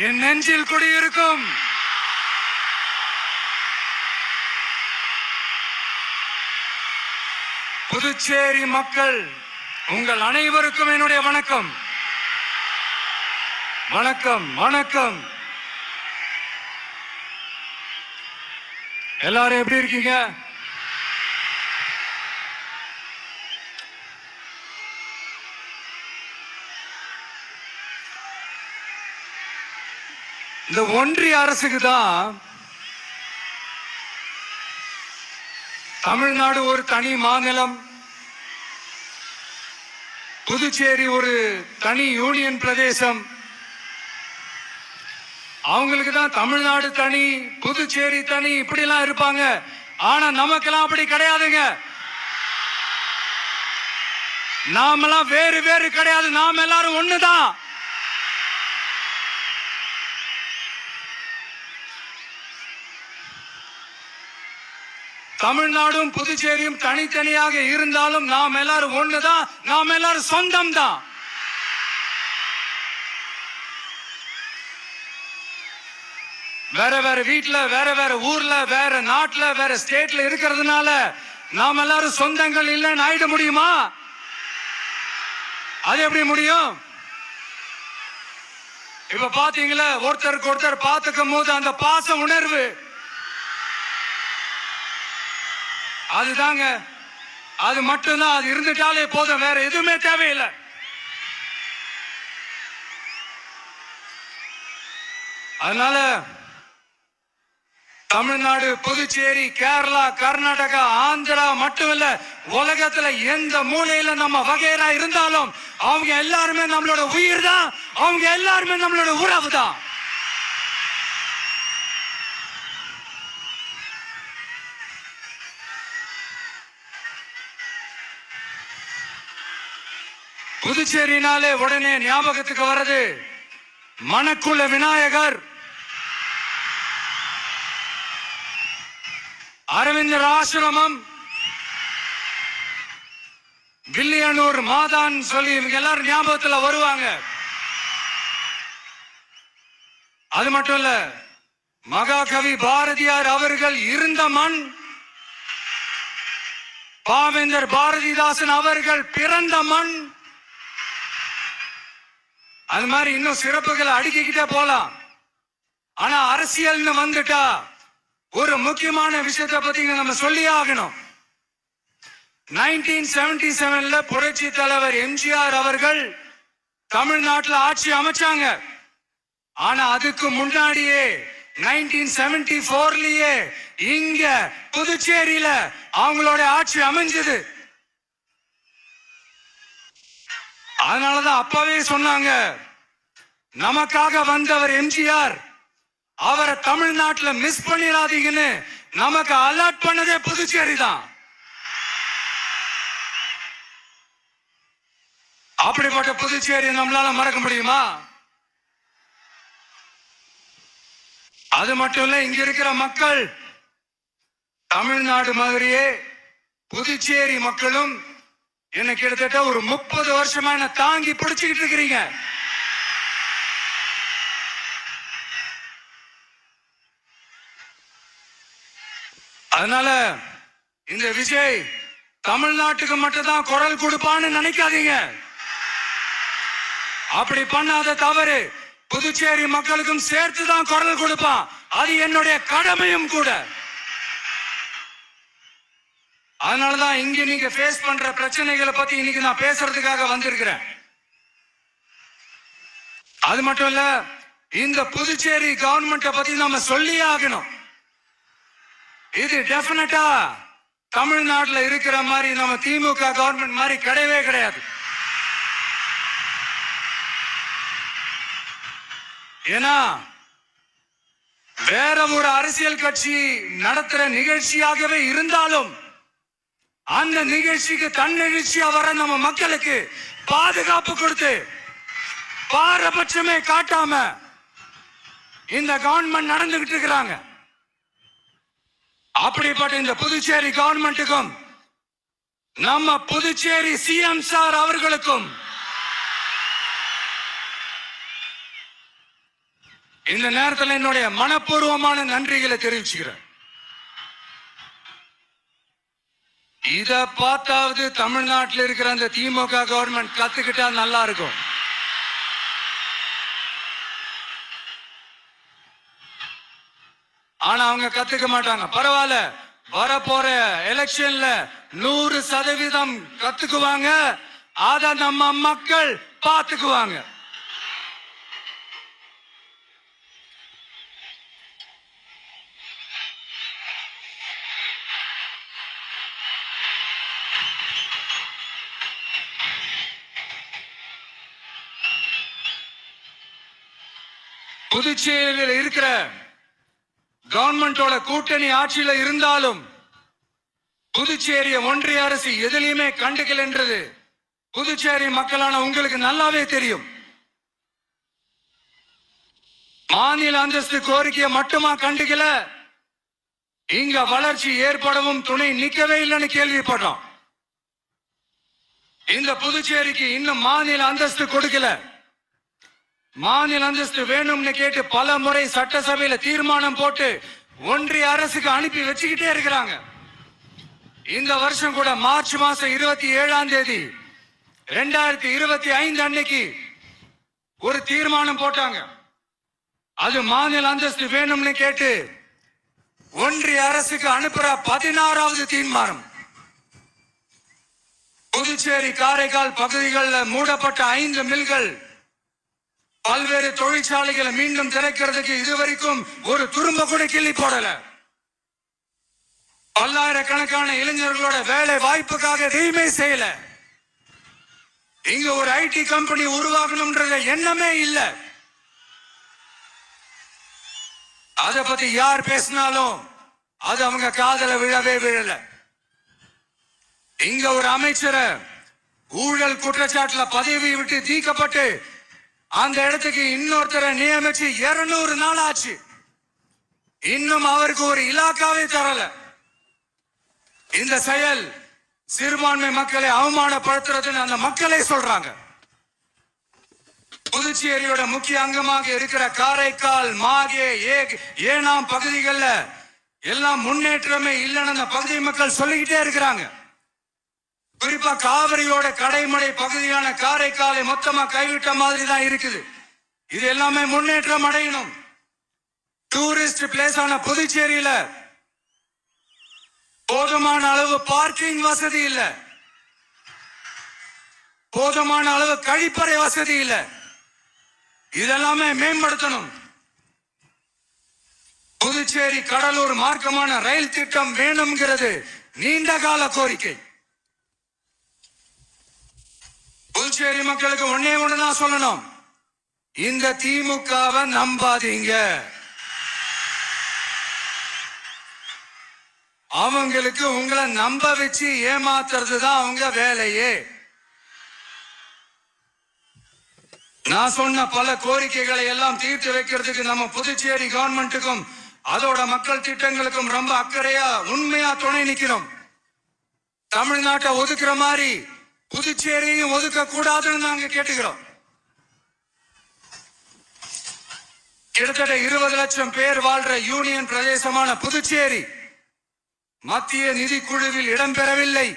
என் நெஞ்சில் குடியிருக்கும் புதுச்சேரி மக்கள் உங்கள் அனைவருக்கும் என்னுடைய வணக்கம். வணக்கம் வணக்கம். எல்லாரும் எப்படி இருக்கீங்க? இந்த ஒன்றிய அரசுக்கு தான் தமிழ்நாடு ஒரு தனி மாநிலம், புதுச்சேரி ஒரு தனி யூனியன் பிரதேசம். அவங்களுக்கு தான் தமிழ்நாடு தனி, புதுச்சேரி தனி, இப்படி எல்லாம் இருப்பாங்க. ஆனா நமக்கெல்லாம் அப்படி கிடையாதுங்க. நாமெல்லாம் வேறு வேறு கிடையாது. நாம எல்லாரும் ஒண்ணுதான். தமிழ்நாடும் புதுச்சேரியும் தனித்தனியாக இருந்தாலும் நாம் எல்லாரும் ஒண்ணுதான். நாம் எல்லாரும் சொந்தம் தான். வேற வேற வீட்டுல, வேற வேற ஊர்ல, வேற நாட்டுல, வேற ஸ்டேட்ல இருக்கிறதுனால நாம் எல்லாரும் சொந்தங்கள் இல்லைன்னு ஆயிட முடியுமா? அது எப்படி முடியும்? இப்ப பாத்தீங்களா, ஒருத்தருக்கு ஒருத்தர் பார்த்துக்கும் போது அந்த பாச உணர்வு, அதுதாங்க. அது மட்டும்தான். அது இருந்துட்டாலே போதும், வேற எதுவுமே தேவையில்லை. அதனால தமிழ்நாடு, புதுச்சேரி, கேரளா, கர்நாடகா, ஆந்திரா மட்டும் இல்ல, உலகத்துல எந்த மூலையில நம்ம வகைரா இருந்தாலும் அவங்க எல்லாருமே நம்மளோட உயிர் தான். அவங்க எல்லாருமே நம்மளோட உறவு தான். புதுச்சேரினாலே உடனே ஞாபகத்துக்கு வர்றது மணக்குள விநாயகர், அரவிந்தர் ஆசிரமம், வில்லியனூர் மாதான் சொல்லி இவங்க எல்லாரும் ஞாபகத்துல வருவாங்க. அது மட்டும் இல்ல, மகாகவி பாரதியார் அவர்கள் இருந்த மண், பாவேந்தர் பாரதிதாசன் அவர்கள் பிறந்த மண். அது மாதிரி இன்னும் சிறப்புகளை அடுக்கிக்கிட்டே போலாம். ஆனா அரசியல்னு வந்துட்டா ஒரு முக்கியமான விஷயத்தை பத்தி நம்ம சொல்லி ஆகணும். 1977 புரட்சி தலைவர் எம்ஜிஆர் அவர்கள் தமிழ்நாட்டில் ஆட்சி அமைச்சாங்க. ஆனா அதுக்கு முன்னாடியே 1974லயே இங்க புதுச்சேரியில அவங்களோட ஆட்சி அமைஞ்சது. அதனாலதான் அப்பவே சொன்னாங்க, நமக்காக வந்தவர் எம்ஜிஆர், அவரை தமிழ்நாட்டில் மிஸ் பண்ணிடாதீங்கன்னு நமக்கு அலர்ட் பண்ணதே புதுச்சேரி தான். அப்படிப்பட்ட புதுச்சேரி நம்மளால மறக்க முடியுமா? அது மட்டும் இல்ல, இங்க இருக்கிற மக்கள் தமிழ்நாடு மாதிரியே புதுச்சேரி மக்களும் என்ன கிட்டத்தட்ட ஒரு 30 வருஷமா என்ன தாங்கி பிடிச்சுக்கிட்டு இருக்கிறீங்க. அதனால இந்த விஜய் தமிழ்நாட்டுக்கு மட்டும் தான் குரல் கொடுப்பான்னு நினைக்காதீங்க. அப்படி பண்ணாத தவறு புதுச்சேரி மக்களுக்கும் சேர்த்து தான் குரல் கொடுப்பான். அது என்னுடைய கடமையும் கூட. அதனாலதான் இங்க நீங்க ஃபேஸ் பண்ற பிரச்சனைகளை பத்தி இன்னைக்கு நான் பேசுறதுக்காக வந்திருக்கிறேன். அது மட்டும் இல்ல, இந்த புதுச்சேரி கவர்மெண்ட்டை பத்தி நாம சொல்லியே ஆகணும். இது டெஃபினட்டா தமிழ்நாட்டில் இருக்கிற மாதிரி நம்ம திமுக கவர்மெண்ட் மாதிரி கிடையவே கிடையாது. ஏன்னா வேற ஒரு அரசியல் கட்சி நடத்துற நிகழ்ச்சியாகவே இருந்தாலும் அந்த நிகழ்ச்சிக்கு தன்னெழுச்சியா வர நம்ம மக்களுக்கு பாதுகாப்பு கொடுத்து பாரபட்சமே காட்டாம இந்த கவர்மெண்ட் நடந்துகிட்டு இருக்கிறாங்க. அப்படிப்பட்ட இந்த புதுச்சேரி கவர்மெண்ட்டுக்கும் நம்ம புதுச்சேரி சிஎம் சார் அவர்களுக்கும் இந்த நேரத்தில் என்னுடைய மனப்பூர்வமான நன்றிகளை தெரிவிச்சுக்கிறேன். இத பார்த்தாவது தமிழ்நாட்டில் இருக்கிற அந்த திமுக கவர்மெண்ட் கத்துக்கிட்டா நல்லா இருக்கும். ஆனா அவங்க கத்துக்க மாட்டாங்க. பரவாயில்ல, வரப்போற எலெக்ஷன்ல 100% கத்துக்குவாங்க. அத நம்ம மக்கள் பார்த்துக்குவாங்க. புதுச்சேரியில் இருக்கிற கவர்மெண்டோட கூட்டணி ஆட்சியில இருந்தாலும் புதுச்சேரிய ஒன்றிய அரசு எதிலையுமே கண்டுக்கல என்றது புதுச்சேரி மக்களான உங்களுக்கு நல்லாவே தெரியும். மாநில அந்தஸ்து கோரிக்கையை மட்டுமா கண்டுக்கல, இங்க வளர்ச்சி ஏற்படவும் துணை நிக்கவே இல்லைன்னு கேள்விப்பட்டோம். இந்த புதுச்சேரிக்கு இன்னும் மாநில அந்தஸ்து கொடுக்கல. மாநில அந்தஸ்து வேணும்னு கேட்டு பல முறை சட்டசபையில தீர்மானம் போட்டு ஒன்றிய அரசுக்கு அனுப்பி வச்சுக்கிட்டே இருக்கிறாங்க. இந்த வருஷம் கூட மார்ச் மாசம் 27ஆம் தேதி 2025 அன்னைக்கு ஒரு தீர்மானம் போட்டாங்க. அது மாநில அந்தஸ்து வேணும்னு கேட்டு ஒன்றிய அரசுக்கு அனுப்புற 16வது தீர்மானம். புதுச்சேரி காரைக்கால் பகுதிகளில் மூடப்பட்ட 5 மில்கள், பல்வேறு தொழிற்சாலைகளை மீண்டும் திறக்கிறதுக்கு இதுவரைக்கும் ஒரு துரும்ப கூட கிள்ளி போடல. பல்லாயிரக்கணக்கான இளைஞர்களோட வேலை வாய்ப்புக்காக எதுவுமே செய்யல. இங்க ஒரு ஐடி கம்பெனி உருவாகணும்ன்ற எண்ணமே இல்ல. அத பத்தி யார் பேசினாலும் அது அவங்க காதல விழவே விழல. இங்க ஒரு அமைச்சரை ஊழல் குற்றச்சாட்டுல பதவி விட்டு நீக்கப்பட்டு அந்த இடத்துக்கு இன்னொருத்தரை நியமிச்சு 200 நாள் ஆச்சு. இன்னும் அவருக்கு ஒரு இலாக்காவே தரல. இந்த செயல் சிறுபான்மை மக்களை அவமானப்படுத்துறதுன்னு அந்த மக்களே சொல்றாங்க. புதுச்சேரியோட முக்கிய அங்கமாக இருக்கிற காரைக்கால், மாகே, ஏனாம் பகுதிகளில் எல்லாம் முன்னேற்றமே இல்லைன்னு அந்த பகுதி மக்கள் சொல்லிக்கிட்டே இருக்கிறாங்க. குறிப்பா காவிரியோட கடைமடை பகுதியான காரைக்காலை மொத்தமா கைவிட்ட மாதிரி தான் இருக்குது. இது எல்லாமே முன்னேற்றம் அடையணும். டூரிஸ்ட் பிளேஸ் ஆன புதுச்சேரியில போதுமான அளவு பார்க்கிங் வசதி இல்ல, போதுமான அளவு கழிப்பறை வசதி இல்ல. இதெல்லாமே மேம்படுத்தணும். புதுச்சேரி கடலூர் மார்க்கமான ரயில் திட்டம் வேணும்ங்கிறது நீண்ட கால கோரிக்கை. புதுச்சேரி மக்களுக்கு ஒன்னே ஒண்ணுதான் சொல்லணும், இந்த திமுகவை நம்பாதீங்க. அவங்களுக்கு உங்களை நம்ப வச்சு ஏமாத்துறது தான் அவங்க வேலையே. நான் சொன்ன பல கோரிக்கைகளை எல்லாம் தீர்த்து வைக்கிறதுக்கு நம்ம புதுச்சேரி கவர்மெண்ட்டுக்கும் அதோட மக்கள் திட்டங்களுக்கும் ரொம்ப அக்கறையா உண்மையா துணை நிக்கிறோம். தமிழ்நாட்டை ஒதுக்குற மாதிரி புதுச்சேரியும் ஒதுக்க கூடாதுன்னு நாங்க கேட்டுக்கிறோம். கிட்டத்தட்ட 20 லட்சம் பேர் வாழ்ற யூனியன் பிரதேசமான புதுச்சேரி மத்திய நிதி குழுவில் இடம்பெறவில்லை.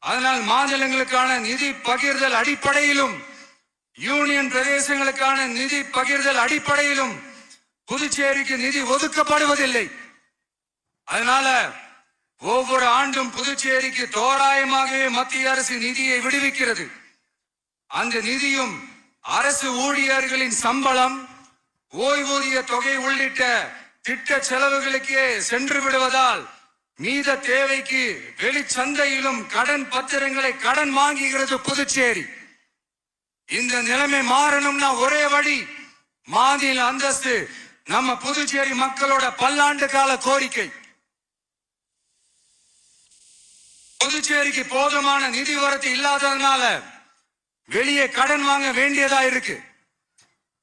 அதனால் மாநிலங்களுக்கான நிதி பகிர்தல் அடிப்படையிலும் யூனியன் பிரதேசங்களுக்கான நிதி பகிர்தல் அடிப்படையிலும் புதுச்சேரிக்கு நிதி ஒதுக்கப்படுவதில்லை. அதனால ஒவ்வொரு ஆண்டும் புதுச்சேரிக்கு தோராயமாகவே மத்திய அரசு நிதியை விடுவிக்கிறது. அந்த நிதியும் அரசு ஊழியர்களின் சம்பளம், ஓய்வூதிய தொகை உள்ளிட்ட திட்ட செலவுகளுக்கே சென்று விடுவதால் மீத தேவைக்கு வெளிச்சந்தையிலும் கடன் பத்திரங்களை கடன் வாங்குகிறது புதுச்சேரி. இந்த நிலைமை மாறணும்னா ஒரே வழி, மாநில அந்தஸ்து நம்ம புதுச்சேரி மக்களோட பல்லாண்டு கால கோரிக்கை. புதுச்சேரிக்கு போதுமான நிதி வரத்து இல்லாததுனால வெளியே கடன் வாங்க வேண்டியதா இருக்கு.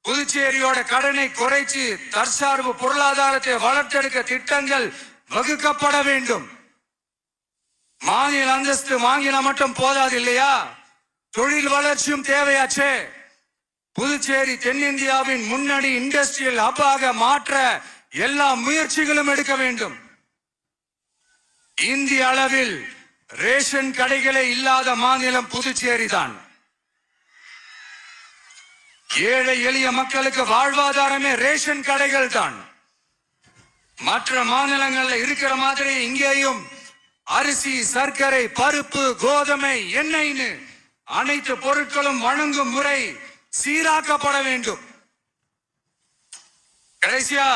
புதுச்சேரியோட கடனை குறைச்சு தற்சார்பு பொருளாதாரத்தை வளர்த்தெடுக்க திட்டங்கள் வகுக்கப்பட வேண்டும். மாநில அந்தஸ்து வாங்கினா மட்டும் போதாது இல்லையா, தொழில் வளர்ச்சியும் தேவையாச்சே. புதுச்சேரி தென்னிந்தியாவின் முன்னணி இண்டஸ்ட்ரியல் ஹப்பாக மாற்ற எல்லா முயற்சிகளும் எடுக்க வேண்டும். இந்திய அளவில் ரேஷன் கடைகளே இல்லாத மாநிலம் புதுச்சேரி தான். ஏழை எளிய மக்களுக்கு வாழ்வாதாரமே ரேஷன் கடைகள் தான். மற்ற மாநிலங்கள்ல இருக்கிற மாதிரி இங்கேயும் அரிசி, சர்க்கரை, பருப்பு, கோதுமை, எண்ணெய்னு அனைத்து பொருட்களும் வழங்கும் முறை சீராக்கப்பட வேண்டும். கடைசியா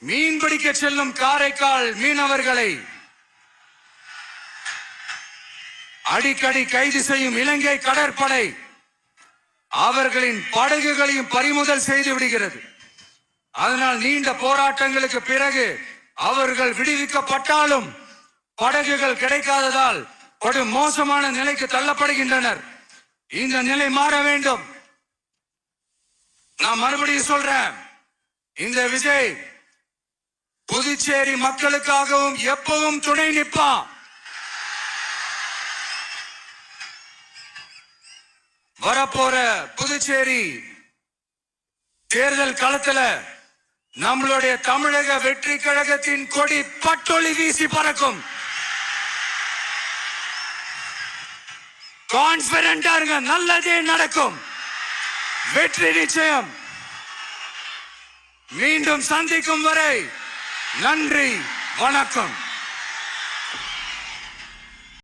மீன் பிடிக்க செல்லும் காரைக்கால் மீனவர்களை அடிக்கடி கைது செய்யும் இலங்கை கடற்படை அவர்களின் படகுகளையும் பறிமுதல் செய்து விடுகிறது. அதனால் நீண்ட போராட்டங்களுக்கு பிறகு அவர்கள் விடுவிக்கப்பட்டாலும் படகுகள் கிடைக்காததால் கடும் மோசமான நிலைக்கு தள்ளப்படுகின்றனர். இந்த நிலை மாற வேண்டும். நான் மறுபடியும் சொல்றேன், இந்த விஜய் புதுச்சேரி மக்களுக்காகவும் எப்பவும் துணை நிற்பான். வரப்போற புதுச்சேரி தேர்தல் களத்துல நம்மளுடைய தமிழக வெற்றி கழகத்தின் கொடி பட்டொளி வீசி பறக்கும். கான்பிடென்டா இருங்க, நல்லதே நடக்கும். வெற்றி நிச்சயம். மீண்டும் சந்திக்கும் வரை நன்றி, வணக்கம்.